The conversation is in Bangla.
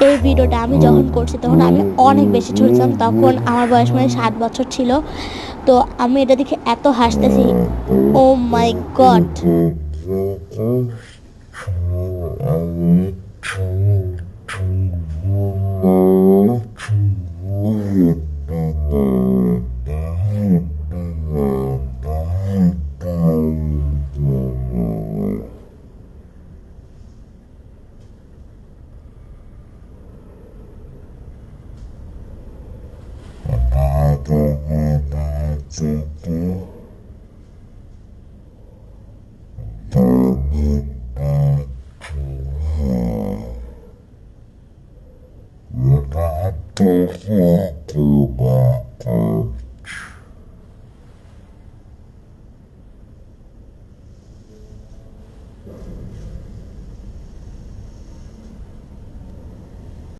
এই ভিডিওটা আমি যখন করছি তখন আমি অনেক বেশি ছোট ছিলাম, তখন আমার বয়স মানে 7 বছর ছিল। তো আমি এটা দেখে এত হাসতেছি, ও মাই god. You're not talking to me.